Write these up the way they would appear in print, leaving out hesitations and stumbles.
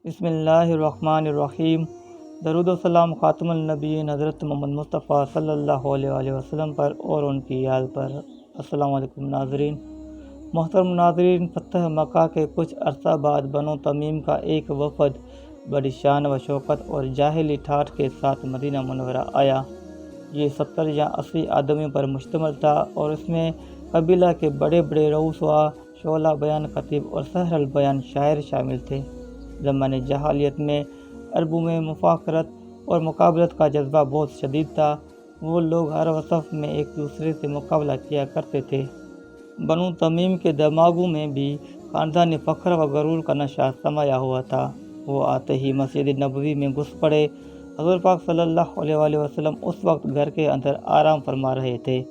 بسم اللہ الرحمن الرحیم۔ درود و سلام خاتم النبیین حضرت محمد مصطفیٰ صلی اللہ علیہ وآلہ وسلم پر اور ان کی یاد پر۔ السلام علیکم ناظرین۔ محترم ناظرین، فتح مکہ کے کچھ عرصہ بعد بنو تمیم کا ایک وفد بڑی شان و شوکت اور جاہلی ٹھاٹھ کے ساتھ مدینہ منورہ آیا۔ یہ 70 یا 80 آدمیوں پر مشتمل تھا اور اس میں قبیلہ کے بڑے بڑے رؤساء، شعلہ بیان خطیب اور سحر البیان شاعر شامل تھے۔ زمانے جاہلیت میں عربوں میں مفاخرت اور مقابلت کا جذبہ بہت شدید تھا۔ وہ لوگ ہر وصف میں ایک دوسرے سے مقابلہ کیا کرتے تھے۔ بنو تمیم کے دماغوں میں بھی خاندانی فخر و غرور کا نشہ سمایا ہوا تھا۔ وہ آتے ہی مسجد نبوی میں گھس پڑے۔ حضور پاک صلی اللہ علیہ وآلہ وسلم اس وقت گھر کے اندر آرام فرما رہے تھے۔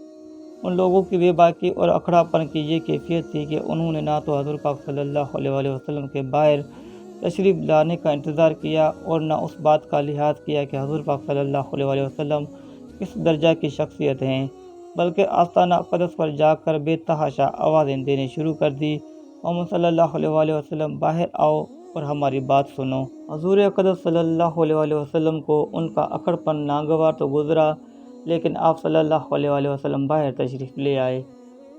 ان لوگوں کی بے باکی اور اکھڑا پن کی یہ کیفیت تھی کہ انہوں نے نہ تو حضور پاک صلی اللہ علیہ وآلہ وسلم کے باہر تشریف لانے کا انتظار کیا اور نہ اس بات کا لحاظ کیا کہ حضور پاک صلی اللہ علیہ وآلہ وسلم کس درجہ کی شخصیت ہیں، بلکہ آستانہ اقدس پر جا کر بے تحاشا آوازیں دینے شروع کر دی، محمد صلی اللہ علیہ وآلہ وسلم باہر آؤ اور ہماری بات سنو۔ حضور اقدس صلی اللہ علیہ وآلہ وسلم کو ان کا اکڑ پن ناگوار تو گزرا، لیکن آپ صلی اللہ علیہ وآلہ وسلم باہر تشریف لے آئے۔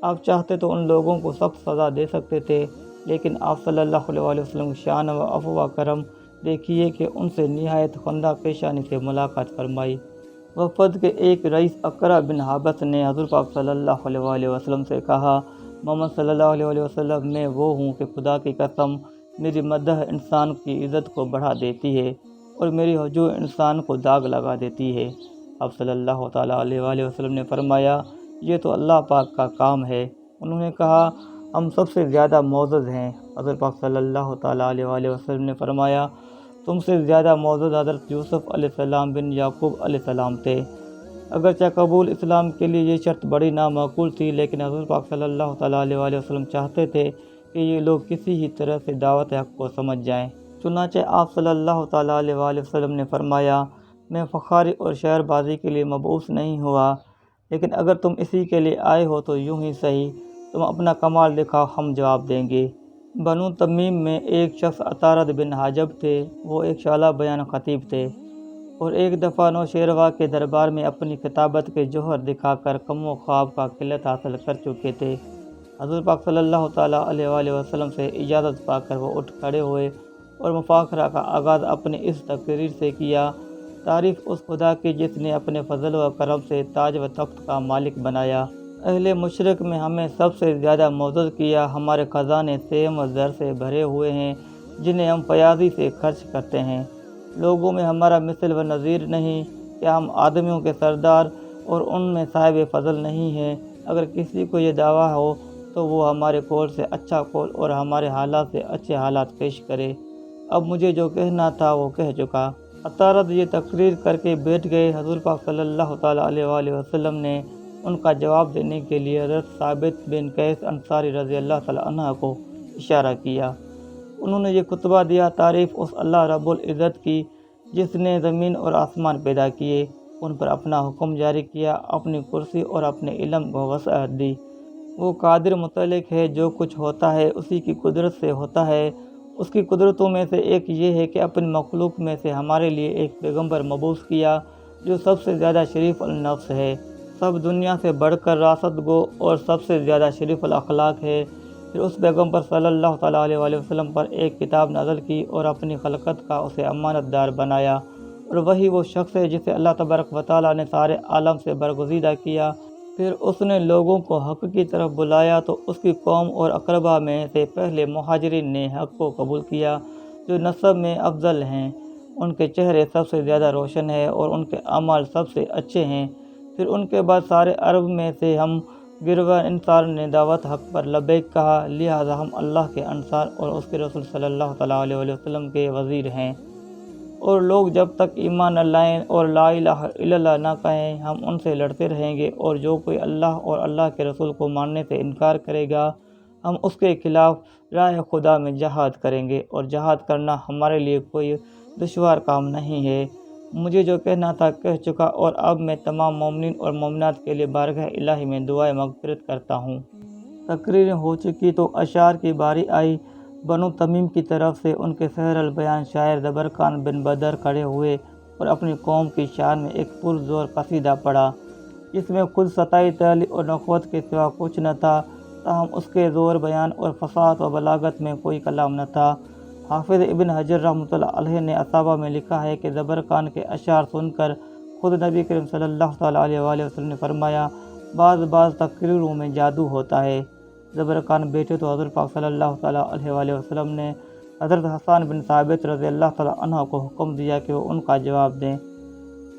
آپ چاہتے تو ان لوگوں کو سخت سزا دے سکتے تھے، لیکن آپ صلی اللہ علیہ وآلہ وسلم کی شان و عفو و کرم دیکھیے کہ ان سے نہایت خندہ پیشانی سے ملاقات فرمائی۔ وفد کے ایک رئیس اقرع بن حابس نے حضور پاک صلی اللہ علیہ وآلہ وسلم سے کہا، محمد صلی اللہ علیہ وآلہ وسلم، میں وہ ہوں کہ خدا کی قسم میری مدح انسان کی عزت کو بڑھا دیتی ہے اور میری ہجوم انسان کو داغ لگا دیتی ہے۔ آپ صلی اللہ تعالیٰ علیہ وآلہ وسلم نے فرمایا، یہ تو اللہ پاک کا کام ہے۔ انہوں نے کہا، ہم سب سے زیادہ معزز ہیں۔ حضرت پاک صلی اللہ تعالیٰ علیہ وآلہ وسلم نے فرمایا، تم سے زیادہ معزز حضرت یوسف علیہ السلام بن یعقوب علیہ السلام تھے۔ اگرچہ قبول اسلام کے لیے یہ شرط بڑی نامعقول تھی، لیکن حضرت پاک صلی اللہ تعالیٰ علیہ وآلہ وسلم چاہتے تھے کہ یہ لوگ کسی ہی طرح سے دعوت حق کو سمجھ جائیں۔ چنانچہ آپ صلی اللہ تعالیٰ علیہ وآلہ وسلم نے فرمایا، میں فخاری اور شعر بازی کے لیے مبعوث نہیں ہوا، لیکن اگر تم اسی کے لیے آئے ہو تو یوں ہی صحیح، تم اپنا کمال دکھاؤ، ہم جواب دیں گے۔ بنو تمیم میں ایک شخص عطارد بن حاجب تھے۔ وہ ایک شعلہ بیان خطیب تھے اور ایک دفعہ نوشیروہ کے دربار میں اپنی خطابت کے جوہر دکھا کر کم و خواب کا قلت حاصل کر چکے تھے۔ حضور پاک صلی اللہ تعالیٰ علیہ وآلہ وسلم سے اجازت پا کر وہ اٹھ کھڑے ہوئے اور مفاخرہ کا آغاز اپنی اس تقریر سے کیا، تعریف اس خدا کی جس نے اپنے فضل و کرم سے تاج و تخت کا مالک بنایا۔ اہل مشرق میں ہمیں سب سے زیادہ معزز کیا۔ ہمارے خزانے سیم و زر سے بھرے ہوئے ہیں جنہیں ہم فیاضی سے خرچ کرتے ہیں۔ لوگوں میں ہمارا مثل و نظیر نہیں۔ کیا ہم آدمیوں کے سردار اور ان میں صاحب فضل نہیں ہیں؟ اگر کسی کو یہ دعویٰ ہو تو وہ ہمارے قول سے اچھا قول اور ہمارے حالات سے اچھے حالات پیش کرے۔ اب مجھے جو کہنا تھا وہ کہہ چکا۔ عطارد یہ تقریر کر کے بیٹھ گئے۔ حضور پاک صلی اللہ تعالیٰ علیہ وآلہ وسلم نے ان کا جواب دینے کے لیے حضرت ثابت بن قیس انصاری رضی اللہ تعالیٰ عنہ کو اشارہ کیا۔ انہوں نے یہ خطبہ دیا، تعریف اس اللہ رب العزت کی جس نے زمین اور آسمان پیدا کیے، ان پر اپنا حکم جاری کیا، اپنی کرسی اور اپنے علم کو وسعت دی۔ وہ قادر مطلق ہے، جو کچھ ہوتا ہے اسی کی قدرت سے ہوتا ہے۔ اس کی قدرتوں میں سے ایک یہ ہے کہ اپنی مخلوق میں سے ہمارے لیے ایک پیغمبر مبعوث کیا جو سب سے زیادہ شریف النفس ہے، سب دنیا سے بڑھ کر راست گو اور سب سے زیادہ شریف الاخلاق ہے۔ پھر اس پیغمبر صلی اللہ تعالیٰ علیہ وآلہ وسلم پر ایک کتاب نازل کی اور اپنی خلقت کا اسے امانت دار بنایا، اور وہی وہ شخص ہے جسے اللہ تبارک و تعالیٰ نے سارے عالم سے برگزیدہ کیا۔ پھر اس نے لوگوں کو حق کی طرف بلایا تو اس کی قوم اور اقربا میں سے پہلے مہاجرین نے حق کو قبول کیا، جو نسب میں افضل ہیں۔ ان کے چہرے سب سے زیادہ روشن ہیں اور ان کے اعمال سب سے اچھے ہیں۔ پھر ان کے بعد سارے عرب میں سے ہم گروہ انصار نے دعوت حق پر لبیک کہا، لہٰذا ہم اللہ کے انصار اور اس کے رسول صلی اللہ تعالیٰ علیہ وآلہ وسلم کے وزیر ہیں، اور لوگ جب تک ایمان نہ لائیں اور لا الہ الا اللہ نہ کہیں ہم ان سے لڑتے رہیں گے، اور جو کوئی اللہ اور اللہ کے رسول کو ماننے سے انکار کرے گا ہم اس کے خلاف راہ خدا میں جہاد کریں گے، اور جہاد کرنا ہمارے لیے کوئی دشوار کام نہیں ہے۔ مجھے جو کہنا تھا کہہ چکا، اور اب میں تمام مومنین اور مومنات کے لیے بارگاہ الہی میں دعائے مغفرت کرتا ہوں۔ تقریریں ہو چکی تو اشعار کی باری آئی۔ بنو تمیم کی طرف سے ان کے سحر البیان شاعر زبرقان بن بدر کھڑے ہوئے اور اپنی قوم کی شان میں ایک پرزور قصیدہ پڑھا، جس میں خود ستائی تعلی اور نخوت کے سوا کچھ نہ تھا، تاہم اس کے زور بیان اور فصاحت و بلاغت میں کوئی کلام نہ تھا۔ حافظ ابن حجر رحمۃ اللہ علیہ نے اصابہ میں لکھا ہے کہ زبرقان کے اشعار سن کر خود نبی کریم صلی اللہ تعالیٰ علیہ وآلہ وسلم نے فرمایا، بعض تقریروں میں جادو ہوتا ہے۔ زبرقان بیٹھے تو حضرت پاک صلی اللہ تعالیٰ علیہ وآلہ وسلم نے حضرت حسان بن ثابت رضی اللہ تعالیٰ عنہ کو حکم دیا کہ وہ ان کا جواب دیں۔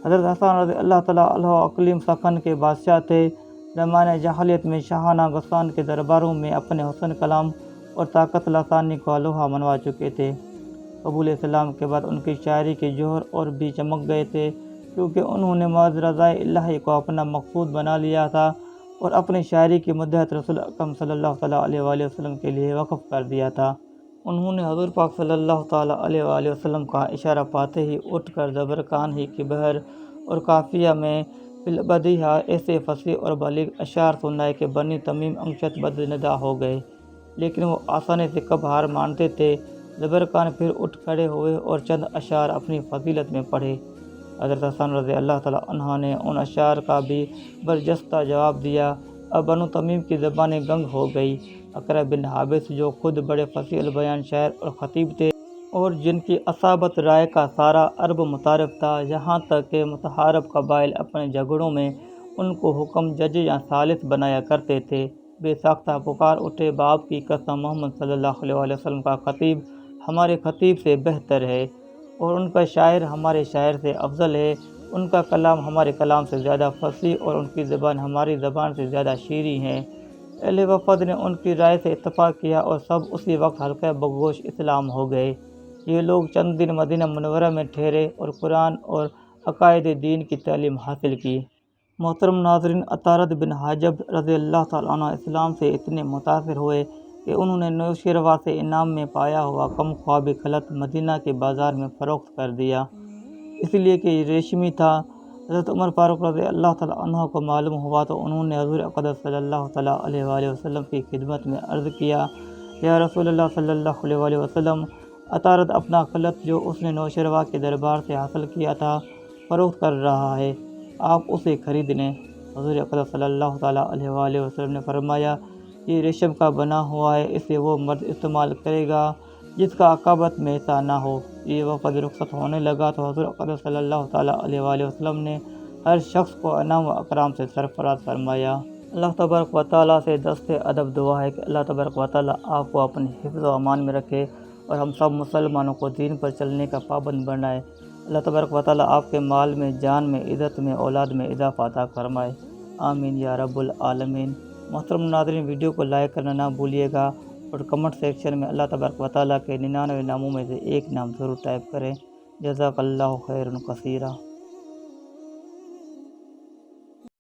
حضرت حسان رضی اللہ تعالیٰ عنہ اقلیم سخن کے بادشاہ تھے۔ زمانہ جاہلیت میں شاہانہ غسان کے درباروں میں اپنے حسن کلام اور طاقت لسانی کو لوہا منوا چکے تھے۔ قبول اسلام کے بعد ان کی شاعری کے جوہر اور بھی چمک گئے تھے، کیونکہ انہوں نے محض رضائے الہی کو اپنا مقصود بنا لیا تھا اور اپنی شاعری کی مدحت رسول اکرم صلی اللہ تعالیٰ علیہ وآلہ وسلم کے لیے وقف کر دیا تھا۔ انہوں نے حضور پاک صلی اللہ تعالیٰ علیہ وآلہ وسلم کا اشارہ پاتے ہی اٹھ کر زبرقان ہی کی بحر اور قافیہ میں بالبدیہہ ایسے فصیح اور بلیغ اشعار سنائے کہ بنی تمیم انشت بدندا ہو گئے، لیکن وہ آسانی سے کب ہار مانتے تھے۔ زبرقان پھر اٹھ کھڑے ہوئے اور چند اشعار اپنی فضیلت میں پڑھے۔ حضرت حسن رضی اللہ تعالیٰ عنہ نے ان اشعار کا بھی برجستہ جواب دیا۔ اب بنو تمیم کی زبانیں گنگ ہو گئی۔ اقرع بن حابس جو خود بڑے فصیح البیان شاعر اور خطیب تھے اور جن کی اصابت رائے کا سارا عرب متعارف تھا، یہاں تک کہ متحارب قبائل اپنے جھگڑوں میں ان کو حکم جج یا ثالث بنایا کرتے تھے، بے ساختہ پکار اٹھے، باپ کی قسم محمد صلی اللہ علیہ وآلہ وسلم کا خطیب ہمارے خطیب سے بہتر ہے اور ان کا شاعر ہمارے شاعر سے افضل ہے، ان کا کلام ہمارے کلام سے زیادہ فصیح اور ان کی زبان ہماری زبان سے زیادہ شیریں ہے۔ اہل وفد نے ان کی رائے سے اتفاق کیا اور سب اسی وقت حلقہ بگوش اسلام ہو گئے۔ یہ لوگ چند دن مدینہ منورہ میں ٹھہرے اور قرآن اور عقائد دین کی تعلیم حاصل کی۔ محترم ناظرین، عطارد بن حاجب رضی اللہ تعالیٰ عنہ اسلام سے اتنے متاثر ہوئے کہ انہوں نے نوشیروان سے انعام میں پایا ہوا کم خواب خلط مدینہ کے بازار میں فروخت کر دیا، اس لیے کہ یہ ریشمی تھا۔ حضرت عمر فاروق رضی اللہ تعالیٰ عنہ کو معلوم ہوا تو انہوں نے حضور اقدس صلی اللہ تعالیٰ علیہ وآلہ وسلم کی خدمت میں عرض کیا، یا رسول اللہ صلی اللہ علیہ وآلہ وسلم، عطارد اپنا خلط جو اس نے نوشیروان کے دربار سے حاصل کیا تھا فروخت کر رہا ہے، آپ اسے خرید لیں۔ حضور اقدس صلی اللہ تعالیٰ علیہ وآلہ وسلم نے فرمایا، یہ ریشم کا بنا ہوا ہے، اسے وہ مرد استعمال کرے گا جس کا عقابت میں حصہ نہ ہو۔ یہ وفد رخصت ہونے لگا تو حضور اقدس صلی اللہ تعالیٰ علیہ وآلہ وسلم نے ہر شخص کو انعام و اکرام سے سرفراز فرمایا۔ اللہ تبارک و تعالیٰ سے دست ادب دعا ہے کہ اللہ تبارک و تعالیٰ آپ کو اپنے حفظ و امان میں رکھے اور ہم سب مسلمانوں کو دین پر چلنے کا پابند بنائے۔ اللہ تبارک و تعالیٰ آپ کے مال میں، جان میں، عزت میں، اولاد میں اضافہ عطا فرمائے، آمین یا رب العالمین۔ محترم ناظرین، ویڈیو کو لائک کرنا نہ بھولیے گا اور کمنٹ سیکشن میں اللہ تبارک و تعالیٰ کے 99 ناموں میں سے ایک نام ضرور ٹائپ کریں۔ جزاک اللہ خیرا کثیرا۔